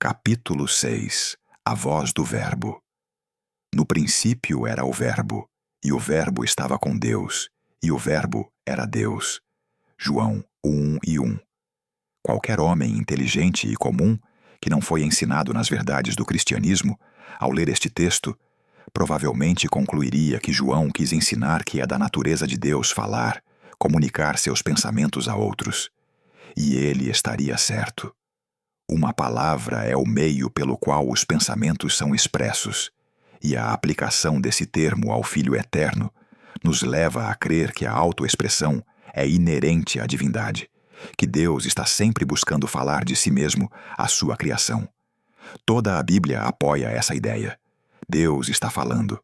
Capítulo 6. A voz do Verbo. No princípio era o Verbo, e o Verbo estava com Deus, e o Verbo era Deus. João 1:1. Qualquer homem inteligente e comum, que não foi ensinado nas verdades do cristianismo, ao ler este texto, provavelmente concluiria que João quis ensinar que é da natureza de Deus falar, comunicar seus pensamentos a outros. E ele estaria certo. Uma palavra é o meio pelo qual os pensamentos são expressos, e a aplicação desse termo ao Filho Eterno nos leva a crer que a autoexpressão é inerente à divindade, que Deus está sempre buscando falar de si mesmo à sua criação. Toda a Bíblia apoia essa ideia. Deus está falando.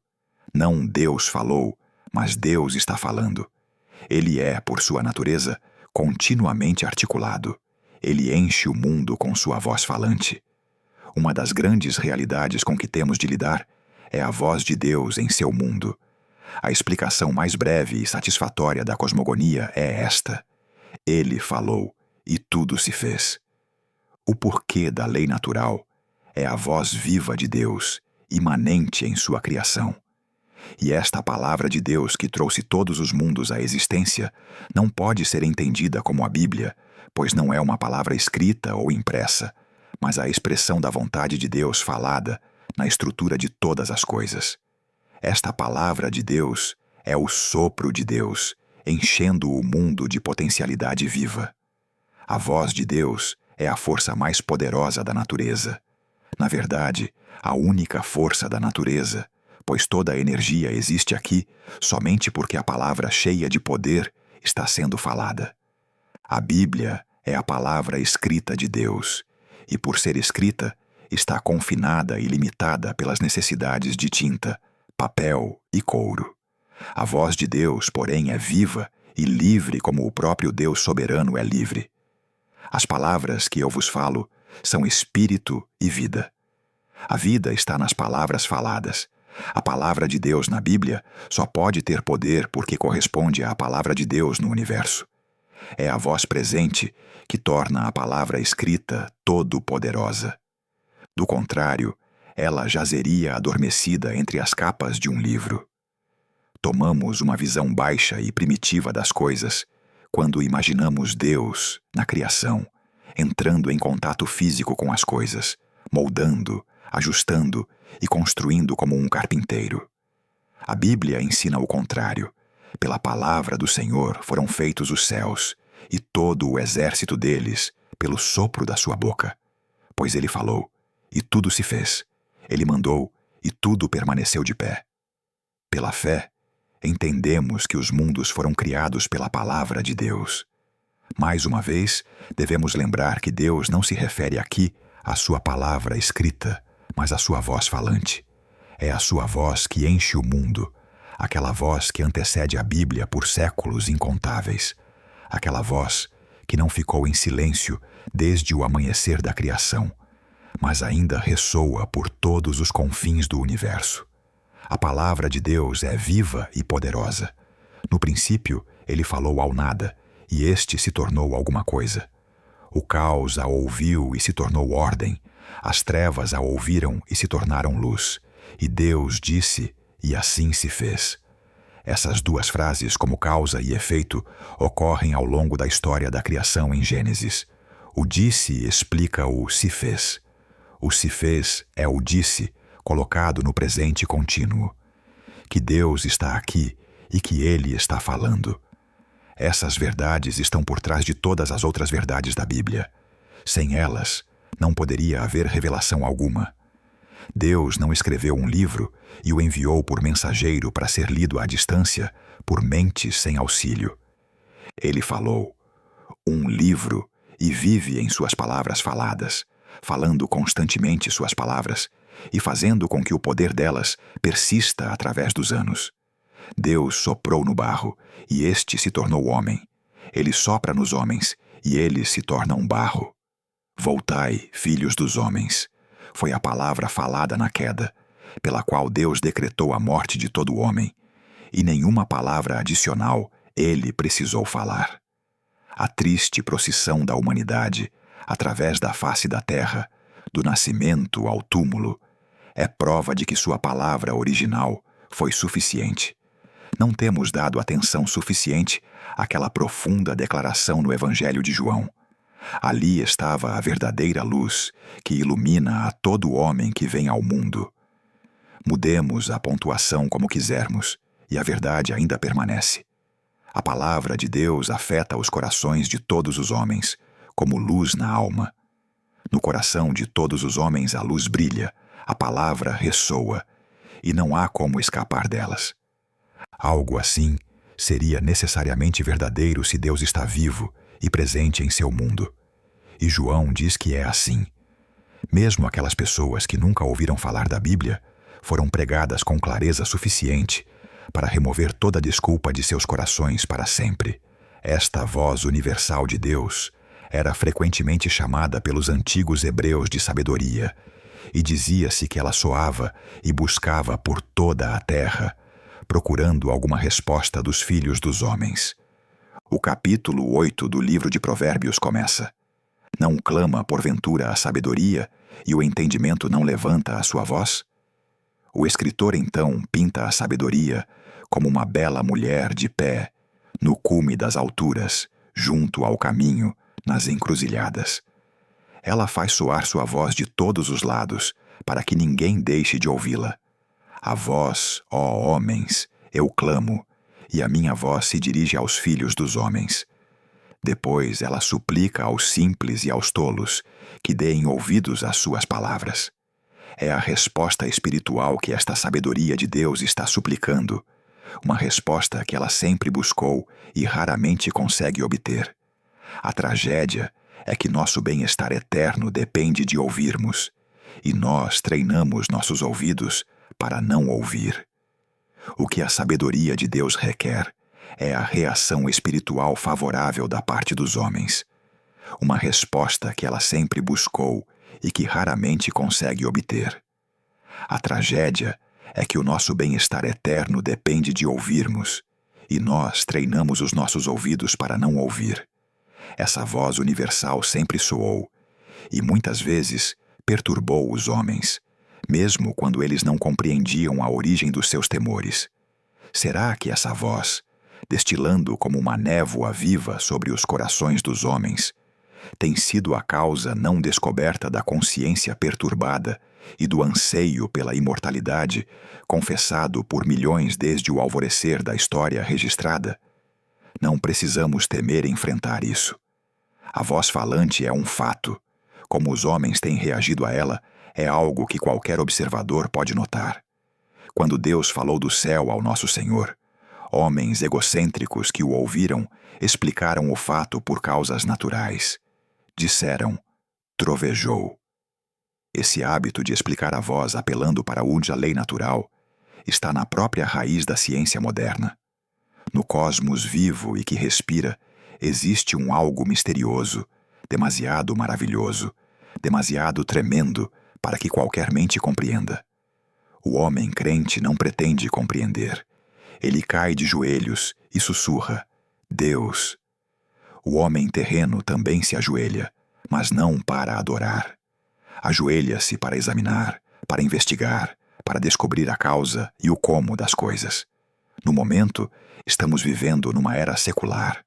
Não Deus falou, mas Deus está falando. Ele é, por sua natureza, continuamente articulado. Ele enche o mundo com sua voz falante. Uma das grandes realidades com que temos de lidar é a voz de Deus em seu mundo. A explicação mais breve e satisfatória da cosmogonia é esta: Ele falou, e tudo se fez. O porquê da lei natural é a voz viva de Deus, imanente em sua criação. E esta palavra de Deus que trouxe todos os mundos à existência não pode ser entendida como a Bíblia, pois não é uma palavra escrita ou impressa, mas a expressão da vontade de Deus falada na estrutura de todas as coisas. Esta palavra de Deus é o sopro de Deus, enchendo o mundo de potencialidade viva. A voz de Deus é a força mais poderosa da natureza. Na verdade, a única força da natureza, pois toda a energia existe aqui somente porque a palavra cheia de poder está sendo falada. A Bíblia é a palavra escrita de Deus, e por ser escrita, está confinada e limitada pelas necessidades de tinta, papel e couro. A voz de Deus, porém, é viva e livre como o próprio Deus soberano é livre. As palavras que eu vos falo são espírito e vida. A vida está nas palavras faladas. A palavra de Deus na Bíblia só pode ter poder porque corresponde à palavra de Deus no universo. É a voz presente que torna a palavra escrita todo-poderosa. Do contrário, ela jazeria adormecida entre as capas de um livro. Tomamos uma visão baixa e primitiva das coisas quando imaginamos Deus, na criação, entrando em contato físico com as coisas, moldando, ajustando e construindo como um carpinteiro. A Bíblia ensina o contrário. Pela palavra do Senhor foram feitos os céus, e todo o exército deles, pelo sopro da sua boca. Pois ele falou, e tudo se fez. Ele mandou, e tudo permaneceu de pé. Pela fé, entendemos que os mundos foram criados pela palavra de Deus. Mais uma vez, devemos lembrar que Deus não se refere aqui à sua palavra escrita, mas à sua voz falante. É a sua voz que enche o mundo, aquela voz que antecede a Bíblia por séculos incontáveis, aquela voz que não ficou em silêncio desde o amanhecer da criação, mas ainda ressoa por todos os confins do universo. A palavra de Deus é viva e poderosa. No princípio, ele falou ao nada, e este se tornou alguma coisa. O caos a ouviu e se tornou ordem, as trevas a ouviram e se tornaram luz, e Deus disse, e assim se fez. Essas duas frases, como causa e efeito, ocorrem ao longo da história da criação em Gênesis. O disse explica o se fez. O se fez é o disse, colocado no presente contínuo. Que Deus está aqui e que Ele está falando. Essas verdades estão por trás de todas as outras verdades da Bíblia. Sem elas, não poderia haver revelação alguma. Deus não escreveu um livro e o enviou por mensageiro para ser lido à distância por mentes sem auxílio. Ele falou, um livro, e vive em suas palavras faladas, falando constantemente suas palavras e fazendo com que o poder delas persista através dos anos. Deus soprou no barro, e este se tornou homem. Ele sopra nos homens, e eles se tornam barro. Voltai, filhos dos homens. Foi a palavra falada na queda, pela qual Deus decretou a morte de todo homem, e nenhuma palavra adicional ele precisou falar. A triste procissão da humanidade, através da face da terra, do nascimento ao túmulo, é prova de que sua palavra original foi suficiente. Não temos dado atenção suficiente àquela profunda declaração no Evangelho de João. Ali estava a verdadeira luz que ilumina a todo homem que vem ao mundo. Mudemos a pontuação como quisermos, e a verdade ainda permanece. A palavra de Deus afeta os corações de todos os homens, como luz na alma. No coração de todos os homens a luz brilha, a palavra ressoa, e não há como escapar delas. Algo assim seria necessariamente verdadeiro se Deus está vivo e presente em seu mundo. E João diz que é assim. Mesmo aquelas pessoas que nunca ouviram falar da Bíblia foram pregadas com clareza suficiente para remover toda desculpa de seus corações para sempre. Esta voz universal de Deus era frequentemente chamada pelos antigos hebreus de sabedoria, e dizia-se que ela soava e buscava por toda a terra, procurando alguma resposta dos filhos dos homens. O capítulo 8 do livro de Provérbios começa: Não clama porventura a sabedoria, e o entendimento não levanta a sua voz? O escritor então pinta a sabedoria como uma bela mulher de pé, no cume das alturas, junto ao caminho, nas encruzilhadas. Ela faz soar sua voz de todos os lados, para que ninguém deixe de ouvi-la. A vós, ó homens, eu clamo, e a minha voz se dirige aos filhos dos homens. Depois ela suplica aos simples e aos tolos que deem ouvidos às suas palavras. É a resposta espiritual que esta sabedoria de Deus está suplicando, uma resposta que ela sempre buscou e raramente consegue obter. A tragédia é que nosso bem-estar eterno depende de ouvirmos, e nós treinamos nossos ouvidos para não ouvir. O que a sabedoria de Deus requer é a reação espiritual favorável da parte dos homens, uma resposta que ela sempre buscou e que raramente consegue obter. A tragédia é que o nosso bem-estar eterno depende de ouvirmos, e nós treinamos os nossos ouvidos para não ouvir. Essa voz universal sempre soou, e muitas vezes perturbou os homens, mesmo quando eles não compreendiam a origem dos seus temores. Será que essa voz, destilando como uma névoa viva sobre os corações dos homens, tem sido a causa não descoberta da consciência perturbada e do anseio pela imortalidade, confessado por milhões desde o alvorecer da história registrada? Não precisamos temer enfrentar isso. A voz falante é um fato. Como os homens têm reagido a ela, é algo que qualquer observador pode notar. Quando Deus falou do céu ao nosso Senhor, homens egocêntricos que o ouviram explicaram o fato por causas naturais. Disseram: trovejou. Esse hábito de explicar a voz apelando para a lei natural está na própria raiz da ciência moderna. No cosmos vivo e que respira, existe um algo misterioso, demasiado maravilhoso, demasiado tremendo para que qualquer mente compreenda. O homem crente não pretende compreender. Ele cai de joelhos e sussurra: Deus. O homem terreno também se ajoelha, mas não para adorar. Ajoelha-se para examinar, para investigar, para descobrir a causa e o como das coisas. No momento, estamos vivendo numa era secular.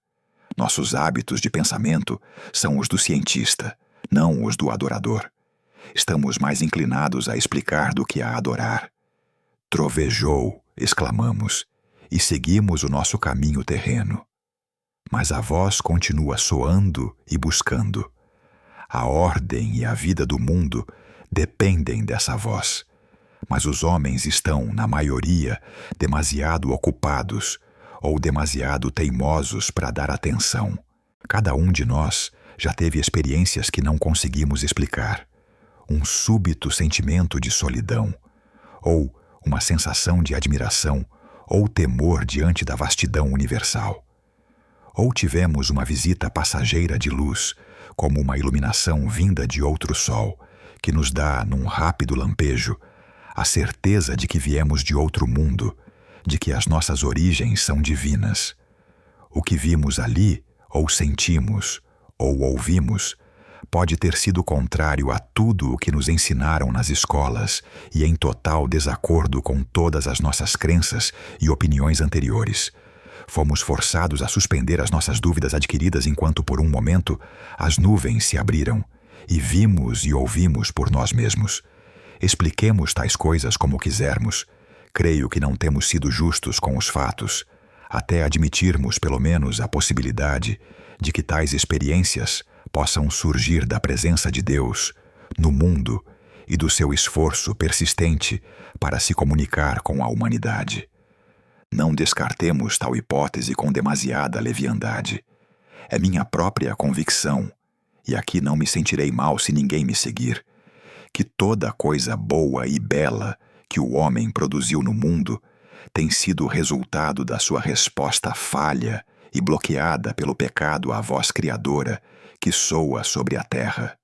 Nossos hábitos de pensamento são os do cientista, não os do adorador. Estamos mais inclinados a explicar do que a adorar. Trovejou, exclamamos, e seguimos o nosso caminho terreno. Mas a voz continua soando e buscando. A ordem e a vida do mundo dependem dessa voz. Mas os homens estão, na maioria, demasiado ocupados ou demasiado teimosos para dar atenção. Cada um de nós já teve experiências que não conseguimos explicar. Um súbito sentimento de solidão, ou uma sensação de admiração ou temor diante da vastidão universal. Ou tivemos uma visita passageira de luz, como uma iluminação vinda de outro sol, que nos dá, num rápido lampejo, a certeza de que viemos de outro mundo, de que as nossas origens são divinas. O que vimos ali, ou sentimos, ou ouvimos, pode ter sido contrário a tudo o que nos ensinaram nas escolas e em total desacordo com todas as nossas crenças e opiniões anteriores. Fomos forçados a suspender as nossas dúvidas adquiridas enquanto, por um momento, as nuvens se abriram e vimos e ouvimos por nós mesmos. Expliquemos tais coisas como quisermos. Creio que não temos sido justos com os fatos, até admitirmos pelo menos a possibilidade de que tais experiências possam surgir da presença de Deus no mundo e do seu esforço persistente para se comunicar com a humanidade. Não descartemos tal hipótese com demasiada leviandade. É minha própria convicção, e aqui não me sentirei mal se ninguém me seguir, que toda coisa boa e bela que o homem produziu no mundo tem sido resultado da sua resposta falha e bloqueada pelo pecado à voz criadora que soa sobre a terra.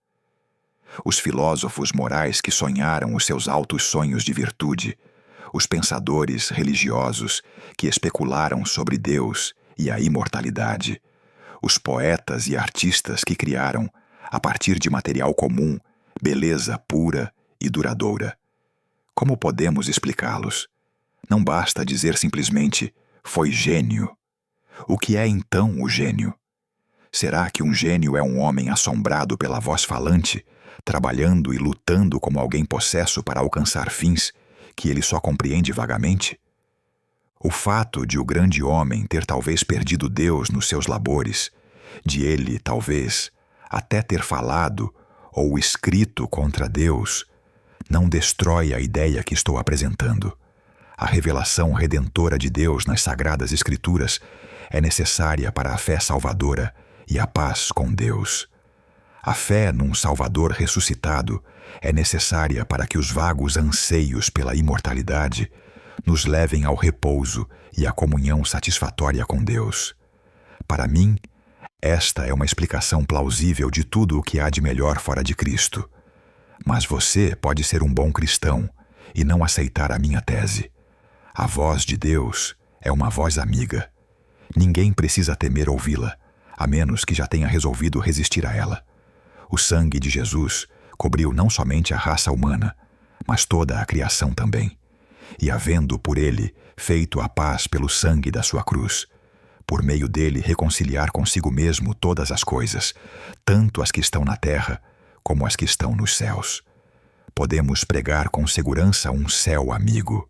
Os filósofos morais que sonharam os seus altos sonhos de virtude, os pensadores religiosos que especularam sobre Deus e a imortalidade, os poetas e artistas que criaram, a partir de material comum, beleza pura e duradoura. Como podemos explicá-los? Não basta dizer simplesmente, foi gênio. O que é então o gênio? Será que um gênio é um homem assombrado pela voz falante, trabalhando e lutando como alguém possesso para alcançar fins que ele só compreende vagamente? O fato de o grande homem ter talvez perdido Deus nos seus labores, de ele, talvez, até ter falado ou escrito contra Deus, não destrói a ideia que estou apresentando. A revelação redentora de Deus nas Sagradas Escrituras é necessária para a fé salvadora e a paz com Deus. A fé num Salvador ressuscitado é necessária para que os vagos anseios pela imortalidade nos levem ao repouso e à comunhão satisfatória com Deus. Para mim, esta é uma explicação plausível de tudo o que há de melhor fora de Cristo. Mas você pode ser um bom cristão e não aceitar a minha tese. A voz de Deus é uma voz amiga. Ninguém precisa temer ouvi-la, a menos que já tenha resolvido resistir a ela. O sangue de Jesus cobriu não somente a raça humana, mas toda a criação também. E havendo por ele feito a paz pelo sangue da sua cruz, por meio dele reconciliar consigo mesmo todas as coisas, tanto as que estão na terra como as que estão nos céus. Podemos pregar com segurança um céu amigo.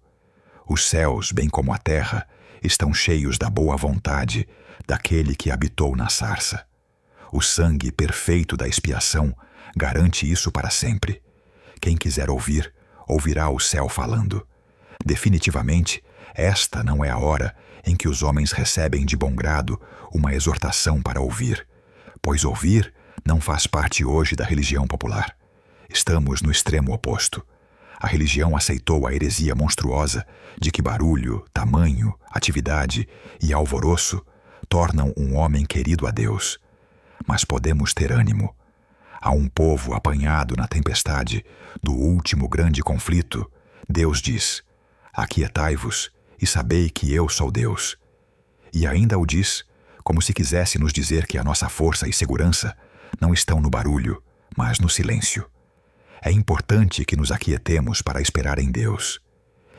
Os céus, bem como a terra, estão cheios da boa vontade daquele que habitou na sarça. O sangue perfeito da expiação garante isso para sempre. Quem quiser ouvir, ouvirá o céu falando. Definitivamente, esta não é a hora em que os homens recebem de bom grado uma exortação para ouvir, pois ouvir não faz parte hoje da religião popular. Estamos no extremo oposto. A religião aceitou a heresia monstruosa de que barulho, tamanho, atividade e alvoroço tornam um homem querido a Deus. Mas podemos ter ânimo. A um povo apanhado na tempestade do último grande conflito, Deus diz: aquietai-vos e sabei que eu sou Deus. E ainda o diz, como se quisesse nos dizer que a nossa força e segurança não estão no barulho, mas no silêncio. É importante que nos aquietemos para esperar em Deus.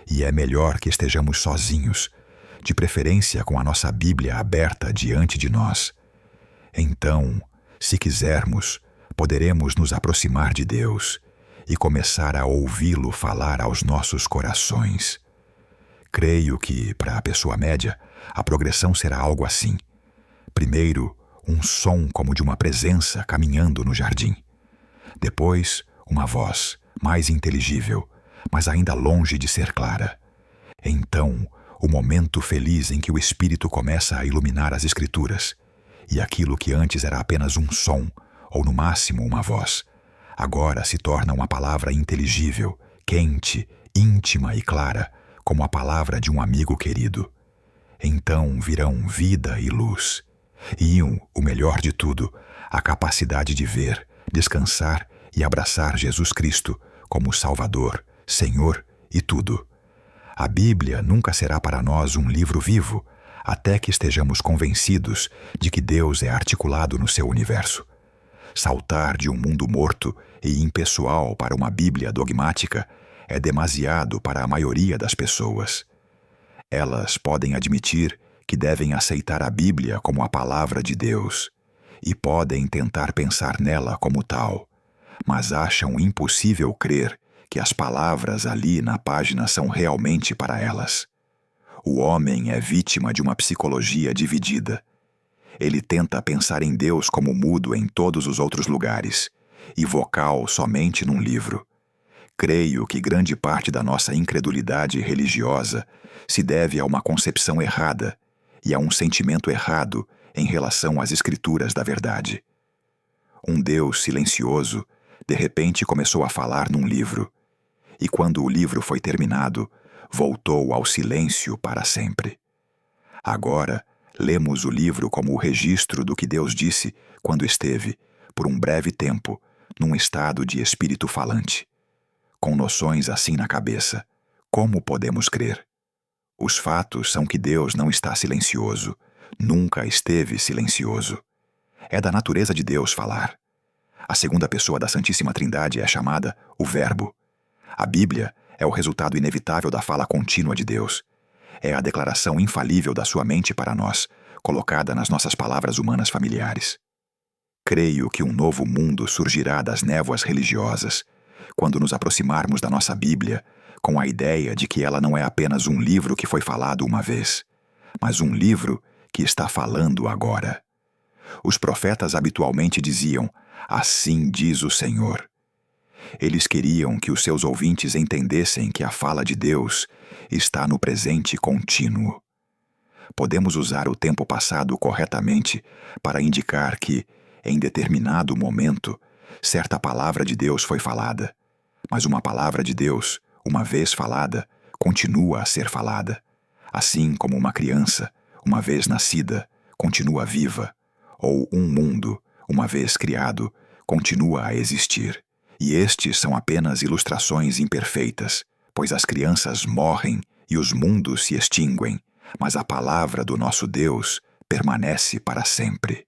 E é melhor que estejamos sozinhos, de preferência com a nossa Bíblia aberta diante de nós. Então, se quisermos, poderemos nos aproximar de Deus e começar a ouvi-lo falar aos nossos corações. Creio que, para a pessoa média, a progressão será algo assim. Primeiro, um som como de uma presença caminhando no jardim. Depois, uma voz, mais inteligível, mas ainda longe de ser clara. Então, o momento feliz em que o Espírito começa a iluminar as Escrituras, e aquilo que antes era apenas um som, ou no máximo uma voz, agora se torna uma palavra inteligível, quente, íntima e clara, como a palavra de um amigo querido. Então virão vida e luz. E o melhor de tudo, a capacidade de ver, descansar e abraçar Jesus Cristo como Salvador, Senhor e tudo. A Bíblia nunca será para nós um livro vivo, até que estejamos convencidos de que Deus é articulado no seu universo. Saltar de um mundo morto e impessoal para uma Bíblia dogmática é demasiado para a maioria das pessoas. Elas podem admitir que devem aceitar a Bíblia como a palavra de Deus e podem tentar pensar nela como tal, mas acham impossível crer que as palavras ali na página são realmente para elas. O homem é vítima de uma psicologia dividida. Ele tenta pensar em Deus como mudo em todos os outros lugares e vocal somente num livro. Creio que grande parte da nossa incredulidade religiosa se deve a uma concepção errada e a um sentimento errado em relação às escrituras da verdade. Um Deus silencioso, de repente começou a falar num livro, e quando o livro foi terminado, voltou ao silêncio para sempre. Agora, lemos o livro como o registro do que Deus disse quando esteve, por um breve tempo, num estado de espírito falante. Com noções assim na cabeça, como podemos crer? Os fatos são que Deus não está silencioso, nunca esteve silencioso. É da natureza de Deus falar. A segunda pessoa da Santíssima Trindade é chamada o Verbo. A Bíblia é o resultado inevitável da fala contínua de Deus. É a declaração infalível da sua mente para nós, colocada nas nossas palavras humanas familiares. Creio que um novo mundo surgirá das névoas religiosas, quando nos aproximarmos da nossa Bíblia, com a ideia de que ela não é apenas um livro que foi falado uma vez, mas um livro que está falando agora. Os profetas habitualmente diziam: "Assim diz o Senhor". Eles queriam que os seus ouvintes entendessem que a fala de Deus está no presente contínuo. Podemos usar o tempo passado corretamente para indicar que, em determinado momento, certa palavra de Deus foi falada, mas uma palavra de Deus, uma vez falada, continua a ser falada, assim como uma criança, uma vez nascida, continua viva, ou um mundo, uma vez criado, continua a existir. E estes são apenas ilustrações imperfeitas, pois as crianças morrem e os mundos se extinguem, mas a palavra do nosso Deus permanece para sempre.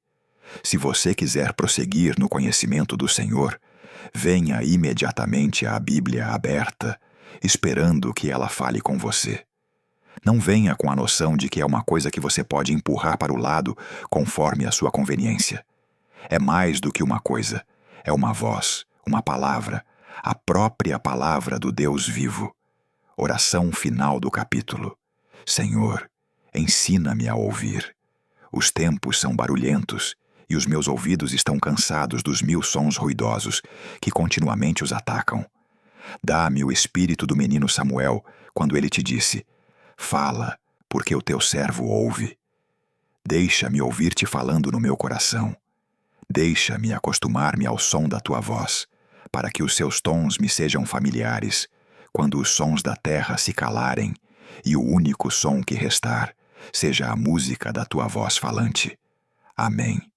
Se você quiser prosseguir no conhecimento do Senhor, venha imediatamente à Bíblia aberta, esperando que ela fale com você. Não venha com a noção de que é uma coisa que você pode empurrar para o lado conforme a sua conveniência. É mais do que uma coisa, é uma voz, uma palavra, a própria palavra do Deus vivo. Oração final do capítulo. Senhor, ensina-me a ouvir. Os tempos são barulhentos e os meus ouvidos estão cansados dos 1000 sons ruidosos que continuamente os atacam. Dá-me o espírito do menino Samuel quando ele te disse: "Fala, porque o teu servo ouve". Deixa-me ouvir-te falando no meu coração. Deixa-me acostumar-me ao som da tua voz, para que os seus tons me sejam familiares, quando os sons da terra se calarem e o único som que restar seja a música da tua voz falante. Amém.